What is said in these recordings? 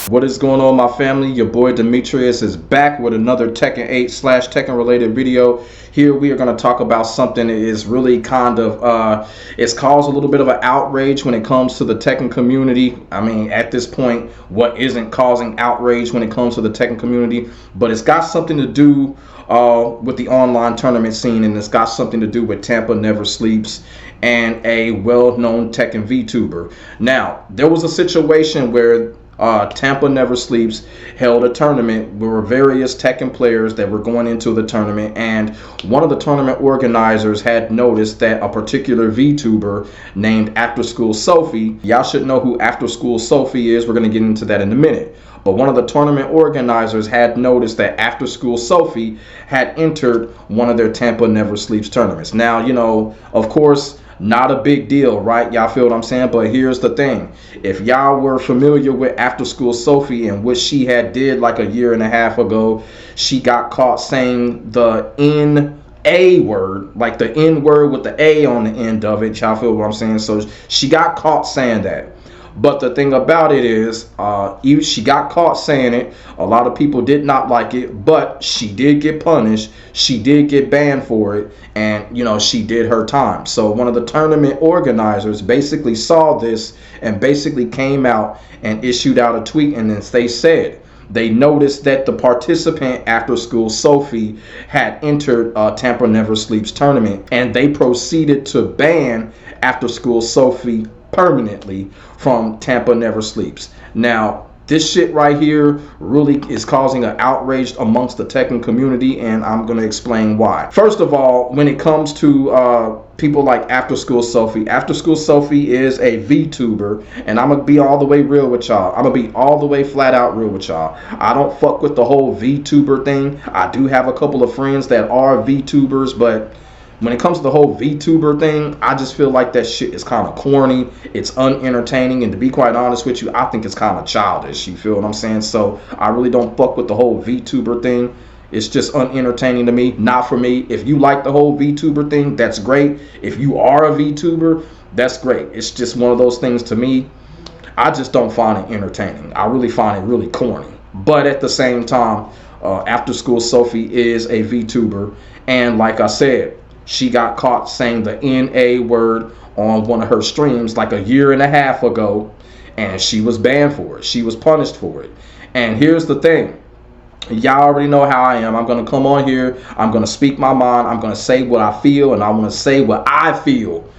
What is going on, my family? Your boy Demetrius is back with another Tekken 8 / Tekken related video. Here we are going to talk about something that is really kind of, it's caused a little bit of an outrage when it comes to the Tekken community. I mean, at this point, what isn't causing outrage when it comes to the Tekken community? But it's got something to do with the online tournament scene, and it's got something to do with Tampa Never Sleeps and a well-known Tekken Vtuber. Now, there was a situation where Tampa Never Sleeps held a tournament. There were various Tekken players that were going into the tournament, and one of the tournament organizers had noticed that a particular VTuber named After School Sophie, y'all should know who After School Sophie is, we're going to get into that in a minute, but one of the tournament organizers had noticed that After School Sophie had entered one of their Tampa Never Sleeps tournaments. Now, you know, of course, not a big deal, right? Y'all feel what I'm saying? But here's the thing. If y'all were familiar with After School Sophie and what she had did like a year and a half ago, she got caught saying the N-A word, like the N word with the A on the end of it. Y'all feel what I'm saying? So she got caught saying that. But the thing about it is, she got caught saying it. A lot of people did not like it, but she did get punished. She did get banned for it, and, you know, she did her time. So one of the tournament organizers basically saw this and basically came out and issued out a tweet, and then they said they noticed that the participant After School Sophie had entered Tampa Never Sleeps tournament, and they proceeded to ban After School Sophie permanently from Tampa Never Sleeps. Now, this shit right here really is causing an outrage amongst the Tekken community, and I'm going to explain why. First of all, when it comes to people like After School Sophie is a VTuber, and I'm going to be all the way real with y'all. I'm going to be all the way flat out real with y'all. I don't fuck with the whole VTuber thing. I do have a couple of friends that are VTubers, but when it comes to the whole VTuber thing, I just feel like that shit is kind of corny. It's unentertaining, and to be quite honest with you, I think it's kind of childish. You feel what I'm saying? So I really don't fuck with the whole VTuber thing. It's just unentertaining to me. Not for me. If you like the whole VTuber thing, that's great. If you are a VTuber, that's great. It's just one of those things to me. I just don't find it entertaining. I really find it really corny. But at the same time, After School Sophie is a VTuber, and like I said, she got caught saying the N-A word on one of her streams like a year and a half ago, and she was banned for it. She was punished for it. And here's the thing. Y'all already know how I am. I'm going to come on here. I'm going to speak my mind. I'm going to say what I feel, and I want to say what I feel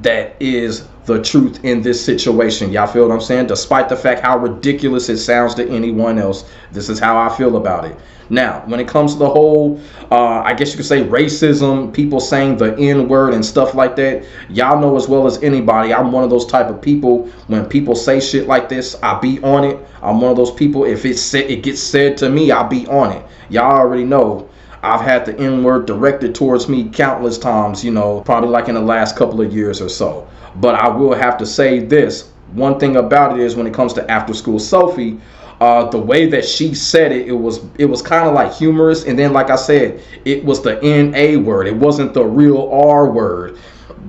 that is the truth in this situation. Y'all feel what I'm saying? Despite the fact how ridiculous it sounds to anyone else, this is how I feel about it. Now, when it comes to the whole, I guess you could say racism, people saying the N-word and stuff like that, y'all know as well as anybody, I'm one of those type of people. When people say shit like this, I be on it. I'm one of those people, if it gets said to me, I'll be on it. Y'all already know I've had the N-word directed towards me countless times, you know, probably like in the last couple of years or so. But I will have to say this. One thing about it is when it comes to After School Sophie, the way that she said it, it was kind of like humorous, and then like I said, it was the N-A word. It wasn't the real R word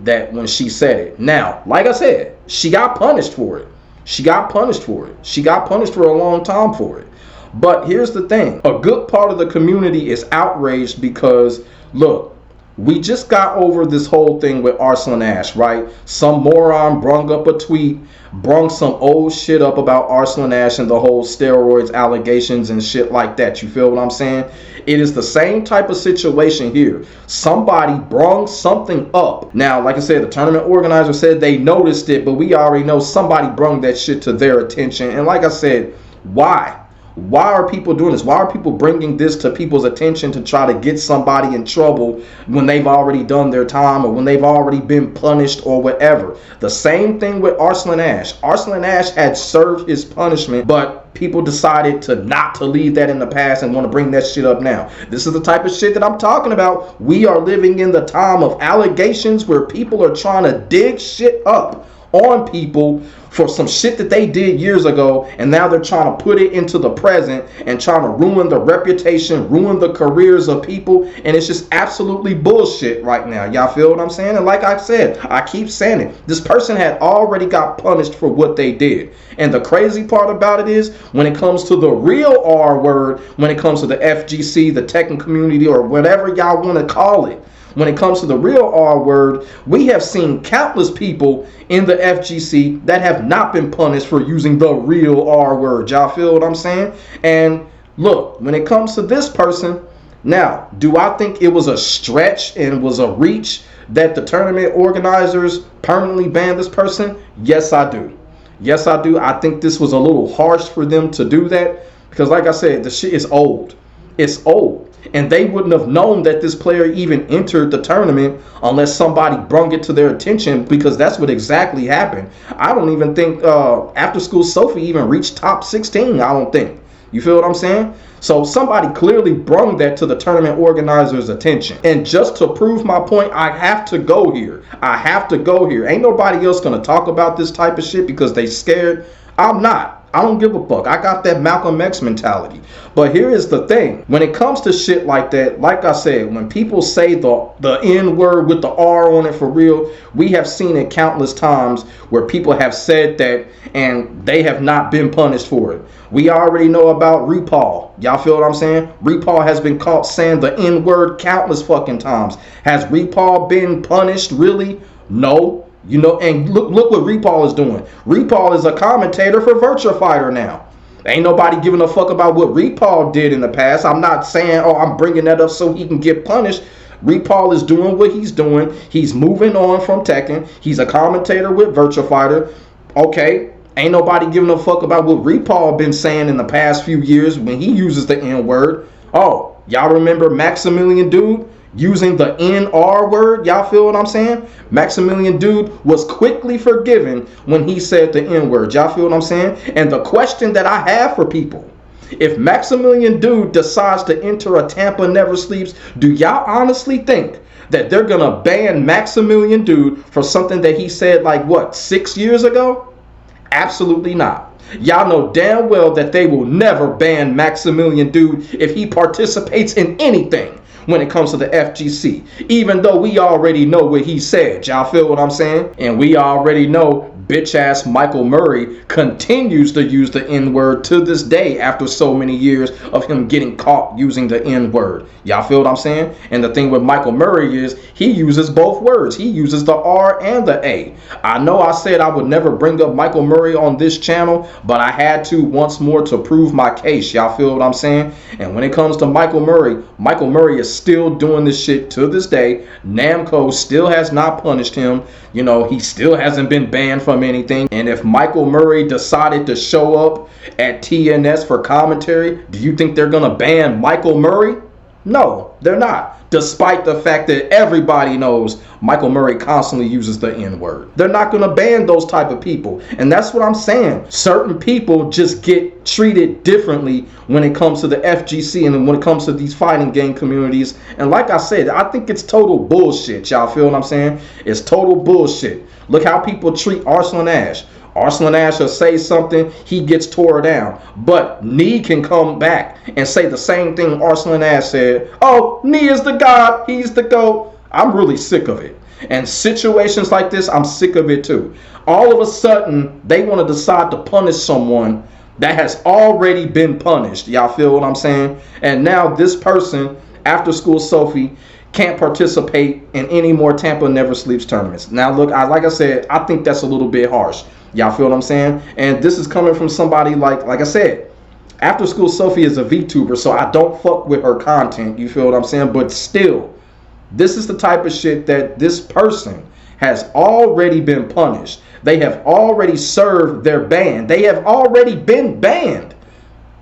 that when she said it. Now, like I said, she got punished for it. She got punished for it. She got punished for a long time for it. But here's the thing. A good part of the community is outraged because, look, we just got over this whole thing with Arslan Ash, right? Some moron brung up a tweet, brung some old shit up about Arslan Ash and the whole steroids allegations and shit like that. You feel what I'm saying? It is the same type of situation here. Somebody brung something up. Now, like I said, the tournament organizer said they noticed it, but we already know somebody brung that shit to their attention. And like I said, why? Why are people doing this? Why are people bringing this to people's attention to try to get somebody in trouble when they've already done their time or when they've already been punished or whatever? The same thing with Arslan Ash. Arslan Ash had served his punishment, but people decided to not to leave that in the past and want to bring that shit up now. This is the type of shit that I'm talking about. We are living in the time of allegations where people are trying to dig shit up on people for some shit that they did years ago, and now they're trying to put it into the present and trying to ruin the reputation, ruin the careers of people, and it's just absolutely bullshit right now. Y'all feel what I'm saying? And like I said, I keep saying it, this person had already got punished for what they did. And the crazy part about it is, when it comes to the real R word, when it comes to the FGC, the Tekken community, or whatever y'all want to call it, when it comes to the real R word, we have seen countless people in the FGC that have not been punished for using the real R word. Y'all feel what I'm saying? And look, when it comes to this person, now, do I think it was a stretch and was a reach that the tournament organizers permanently banned this person? Yes, I do. Yes, I do. I think this was a little harsh for them to do that because, like I said, the shit is old. It's old. And they wouldn't have known that this player even entered the tournament unless somebody brung it to their attention, because that's what exactly happened. I don't even think After School Sophie even reached top 16. I don't think. You feel what I'm saying? So somebody clearly brung that to the tournament organizers' attention. And just to prove my point, I have to go here. I have to go here. Ain't nobody else going to talk about this type of shit because they scared. I'm not. I don't give a fuck. I got that Malcolm X mentality. But here is the thing. When it comes to shit like that, like I said, when people say the N word with the R on it for real, we have seen it countless times where people have said that and they have not been punished for it. We already know about RuPaul. Y'all feel what I'm saying? RuPaul has been caught saying the N word countless fucking times. Has RuPaul been punished really? No. You know, and look what RuPaul is doing. RuPaul is a commentator for Virtua Fighter now. Ain't nobody giving a fuck about what RuPaul did in the past. I'm not saying, oh, I'm bringing that up so he can get punished. RuPaul is doing what he's doing. He's moving on from Tekken. He's a commentator with Virtua Fighter. Okay, ain't nobody giving a fuck about what RuPaul been saying in the past few years when he uses the N word. Oh, y'all remember Maximilian Dude using the NR word? Y'all feel what I'm saying? Maximilian Dude was quickly forgiven when he said the N word. Y'all feel what I'm saying? And the question that I have for people, if Maximilian Dude decides to enter a Tampa Never Sleeps, do y'all honestly think that they're gonna ban Maximilian Dude for something that he said like what, 6 years ago? Absolutely not. Y'all know damn well that they will never ban Maximilian Dude if he participates in anything when it comes to the FGC, even though we already know what he said. Y'all feel what I'm saying? And we already know bitch ass Michael Murray continues to use the N word to this day after so many years of him getting caught using the N word. Y'all feel what I'm saying? And the thing with Michael Murray is he uses both words. He uses the R and the A. I know I said I would never bring up Michael Murray on this channel, but I had to once more to prove my case. Y'all feel what I'm saying? And when it comes to Michael Murray is still doing this shit to this day. Namco still has not punished him. You know, he still hasn't been banned from anything. And if Michael Murray decided to show up at TNS for commentary, do you think they're gonna ban Michael Murray? No, they're not. Despite the fact that everybody knows Michael Murray constantly uses the N word. They're not gonna ban those type of people. And that's what I'm saying. Certain people just get treated differently when it comes to the FGC and when it comes to these fighting game communities. And like I said, I think it's total bullshit. Y'all feel what I'm saying? It's total bullshit. Look how people treat Arslan Ash. Arslan Ash will say something, he gets tore down. But Nee can come back and say the same thing Arslan Ash said. Oh, Nee is the god, he's the GOAT. I'm really sick of it. And situations like this, I'm sick of it too. All of a sudden, they want to decide to punish someone that has already been punished. Y'all feel what I'm saying? And now this person, After School Sophie, can't participate in any more Tampa Never Sleeps tournaments. Now look, like I said, I think that's a little bit harsh. Y'all feel what I'm saying? And this is coming from somebody like I said, After School Sophie is a VTuber, so I don't fuck with her content. You feel what I'm saying? But still, this is the type of shit that this person has already been punished. They have already served their ban. They have already been banned.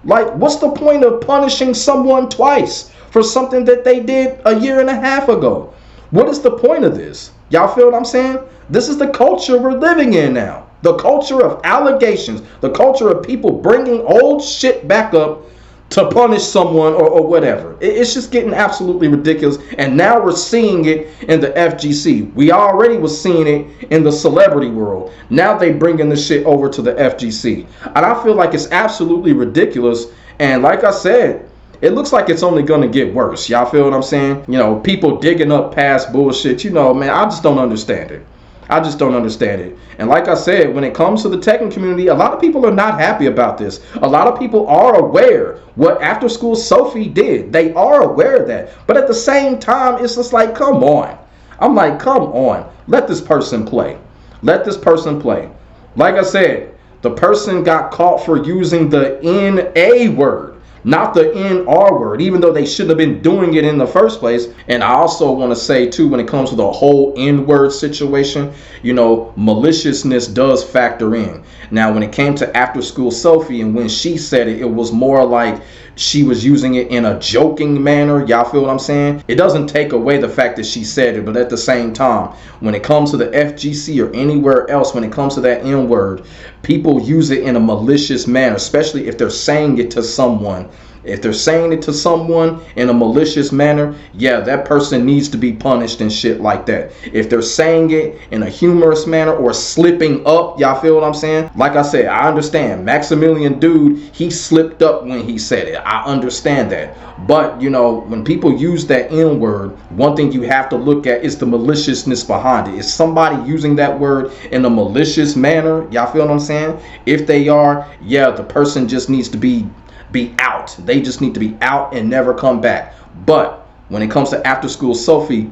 Like, what's the point of punishing someone twice for something that they did a year and a half ago? What is the point of this? Y'all feel what I'm saying? This is the culture we're living in now. The culture of allegations, the culture of people bringing old shit back up to punish someone or whatever. It's just getting absolutely ridiculous. And now we're seeing it in the FGC. We already was seeing it in the celebrity world. Now they bringing the shit over to the FGC. And I feel like it's absolutely ridiculous. And like I said, it looks like it's only going to get worse. Y'all feel what I'm saying? You know, people digging up past bullshit. You know, man, I just don't understand it. I just don't understand it. And like I said, when it comes to the Tekken community, a lot of people are not happy about this. A lot of people are aware what After School Sophie did. They are aware of that. But at the same time, it's just like, come on. I'm like, come on. Let this person play. Let this person play. Like I said, the person got caught for using the N-A word, not the N-R word, even though they shouldn't have been doing it in the first place. And I also want to say, too, when it comes to the whole N-word situation, you know, maliciousness does factor in. Now, when it came to After School Sophie and when she said it, it was more like she was using it in a joking manner. Y'all feel what I'm saying? It doesn't take away the fact that she said it, but at the same time, when it comes to the FGC or anywhere else, when it comes to that N-word, people use it in a malicious manner, especially if they're saying it to someone. If they're saying it to someone in a malicious manner, yeah, that person needs to be punished and shit like that. If they're saying it in a humorous manner or slipping up, y'all feel what I'm saying? Like I said, I understand. Maximilian dude, he slipped up when he said it. I understand that. But, you know, when people use that N-word, one thing you have to look at is the maliciousness behind it. Is somebody using that word in a malicious manner? Y'all feel what I'm saying? If they are, yeah, the person just needs to be out. They just need to be out and never come back. But when it comes to After School Sophie,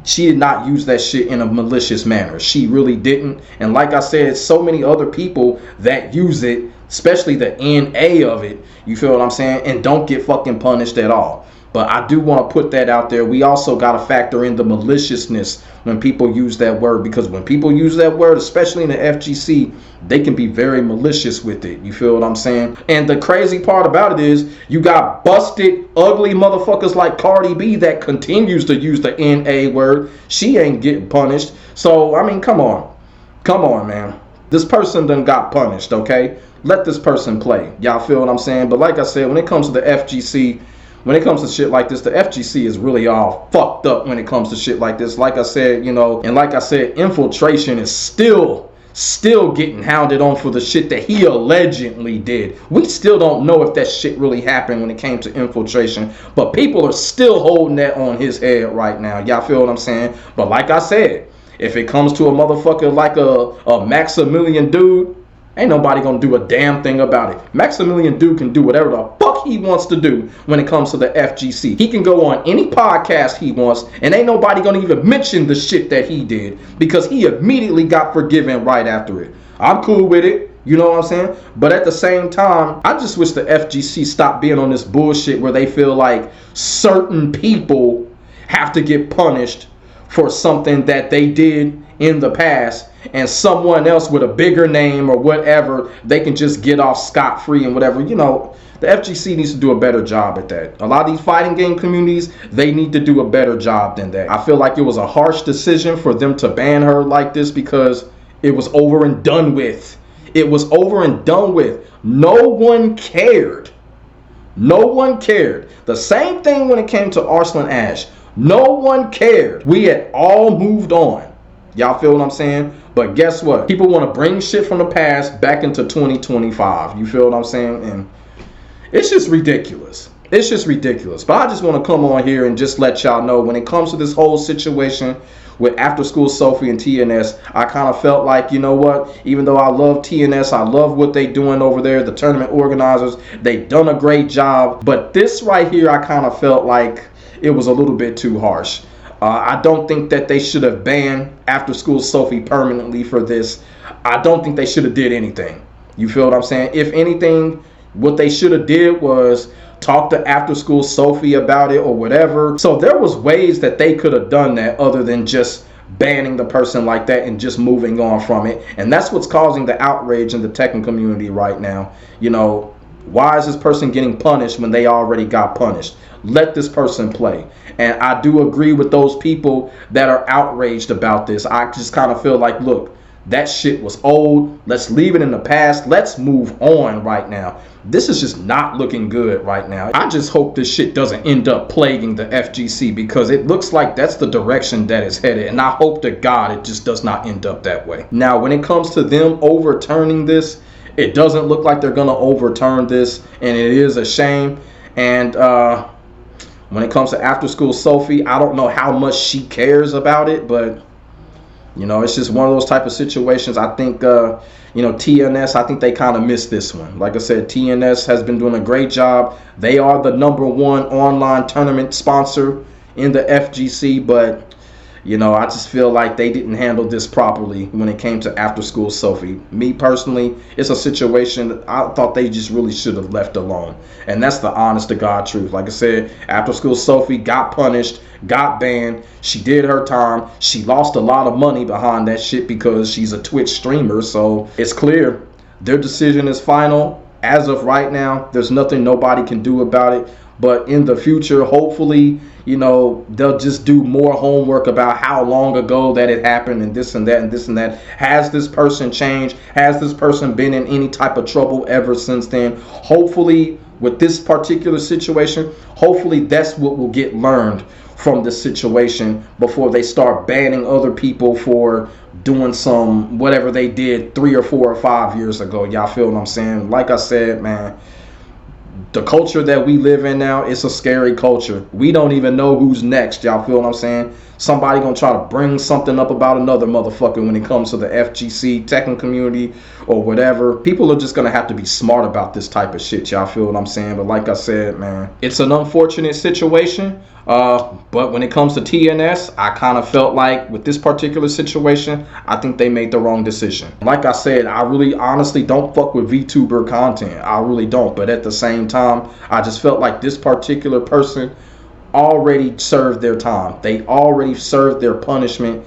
she did not use that shit in a malicious manner. She really didn't. And like I said, so many other people that use it, especially the N-A of it, you feel what I'm saying, and don't get fucking punished at all. But I do want to put that out there. We also got to factor in the maliciousness when people use that word, because when people use that word, especially in the FGC, they can be very malicious with it. You feel what I'm saying? And the crazy part about it is you got busted, ugly motherfuckers like Cardi B that continues to use the N-A word. She ain't getting punished. So, I mean, come on. Come on, man. This person done got punished, okay? Let this person play. Y'all feel what I'm saying? But like I said, when it comes to the FGC, when it comes to shit like this, the FGC is really all fucked up when it comes to shit like this. Like I said, you know, and like I said, Infiltration is still getting hounded on for the shit that he allegedly did. We still don't know if that shit really happened when it came to Infiltration, but people are still holding that on his head right now. Y'all feel what I'm saying? But like I said, if it comes to a motherfucker like a Maximilian dude, ain't nobody gonna do a damn thing about it. Maximilian dude can do whatever the fuck he wants to do when it comes to the FGC. He can go on any podcast he wants, and ain't nobody gonna even mention the shit that he did, because he immediately got forgiven right after it. I'm cool with it. You know what I'm saying? But at the same time, I just wish the FGC stopped being on this bullshit where they feel like certain people have to get punished for something that they did in the past, and someone else with a bigger name or whatever, they can just get off scot-free and whatever. You know, the FGC needs to do a better job at that. A lot of these fighting game communities, they need to do a better job than that. I feel like it was a harsh decision for them to ban her like this, because it was over and done with. It was over and done with. No one cared. No one cared. The same thing when it came to Arslan Ash. No one cared. We had all moved on. Y'all feel what I'm saying? But guess what? People want to bring shit from the past back into 2025. You feel what I'm saying? And it's just ridiculous. It's just ridiculous. But I just want to come on here and just let y'all know, when it comes to this whole situation with After School Sophie and TNS, I kind of felt like, you know what? Even though I love TNS, I love what they doing over there, the tournament organizers, they done a great job. But this right here, I kind of felt like it was a little bit too harsh. I don't think that they should have banned After School Sophie permanently for this. I don't think they should have did anything. You feel what I'm saying? If anything, what they should have did was talk to After School Sophie about it or whatever. So there was ways that they could have done that other than just banning the person like that and just moving on from it. And that's what's causing the outrage in the Tekken community right now. You know, why is this person getting punished when they already got punished? Let this person play. And I do agree with those people that are outraged about this. I just kind of feel like, look, That shit was old. Let's leave it in the past. Let's move on right now. This is just not looking good right now. I just hope this shit doesn't end up plaguing the FGC, because it looks like that's the direction that it's headed. And I hope to God it just does not end up that way. Now, when it comes to them overturning this, it doesn't look like they're going to overturn this. And it is a shame. And when it comes to After School Sophie, I don't know how much she cares about it, but you know, it's just one of those type of situations. I think, you know, TNS, I think they kind of missed this one. Like I said, TNS has been doing a great job. They are the #1 online tournament sponsor in the FGC, but you know, I just feel like they didn't handle this properly when it came to After School Sophie. Me personally, it's a situation that I thought they just really should have left alone. And that's the honest to God truth. Like I said, After School Sophie got punished, got banned. She did her time. She lost a lot of money behind that shit because she's a Twitch streamer. So it's clear their decision is final. As of right now, there's nothing nobody can do about it. But in the future, hopefully, you know, they'll just do more homework about how long ago that it happened and this and that and this and that. Has this person changed? Has this person been in any type of trouble ever since then? Hopefully, with this particular situation, hopefully that's what will get learned from this situation before they start banning other people for doing some whatever they did 3 or 4 or 5 years ago. Y'all feel what I'm saying? Like I said, man, the culture that we live in now, it's a scary culture. We don't even know who's next. Y'all feel what I'm saying? Somebody gonna try to bring something up about another motherfucker when it comes to the FGC, Tekken community, or whatever. People are just gonna have to be smart about this type of shit. Y'all feel what I'm saying? But like I said, man, it's an unfortunate situation. But when it comes to TNS, I kind of felt like with this particular situation, I think they made the wrong decision. Like I said, I really honestly don't fuck with VTuber content. I really don't. But at the same time, I just felt like this particular person already served their time. They already served their punishment.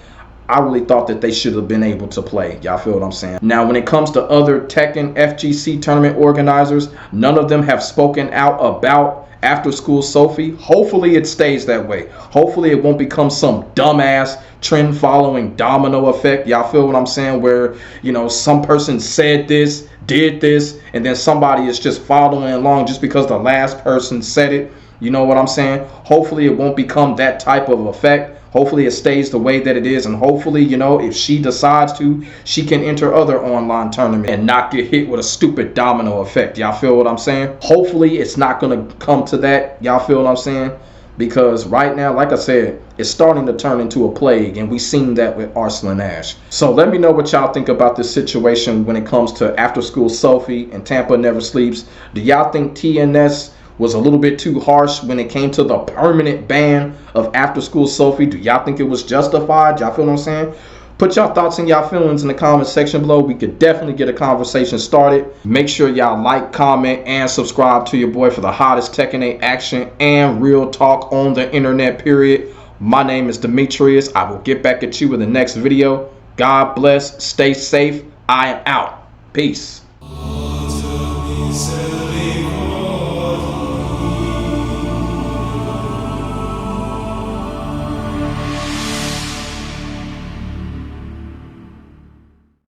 I really thought that they should have been able to play. Y'all feel what I'm saying? Now, when it comes to other Tekken FGC tournament organizers, none of them have spoken out about After School Sophie. Hopefully it stays that way. Hopefully it won't become some dumbass trend following domino effect. Y'all feel what I'm saying? Where, you know, some person said this, did this, and then somebody is just following along just because the last person said it. You know what I'm saying? Hopefully it won't become that type of effect. Hopefully it stays the way that it is, and hopefully, you know, if she decides to, she can enter other online tournaments and not get hit with a stupid domino effect. Y'all feel what I'm saying? Hopefully it's not going to come to that. Y'all feel what I'm saying? Because right now, like I said, it's starting to turn into a plague, and we've seen that with Arslan Ash. So let me know what y'all think about this situation when it comes to After School Sophie and Tampa Never Sleeps. Do y'all think TNS was a little bit too harsh when it came to the permanent ban of After School Sophie? Do y'all think it was justified? Y'all feel what I'm saying? Put y'all thoughts and y'all feelings in the comment section below. We could definitely get a conversation started. Make sure y'all like, comment, and subscribe to your boy for the hottest Tekken 8 action and real talk on the internet, period. My name is Demetrius. I will get back at you in the next video. God bless. Stay safe. I am out. Peace.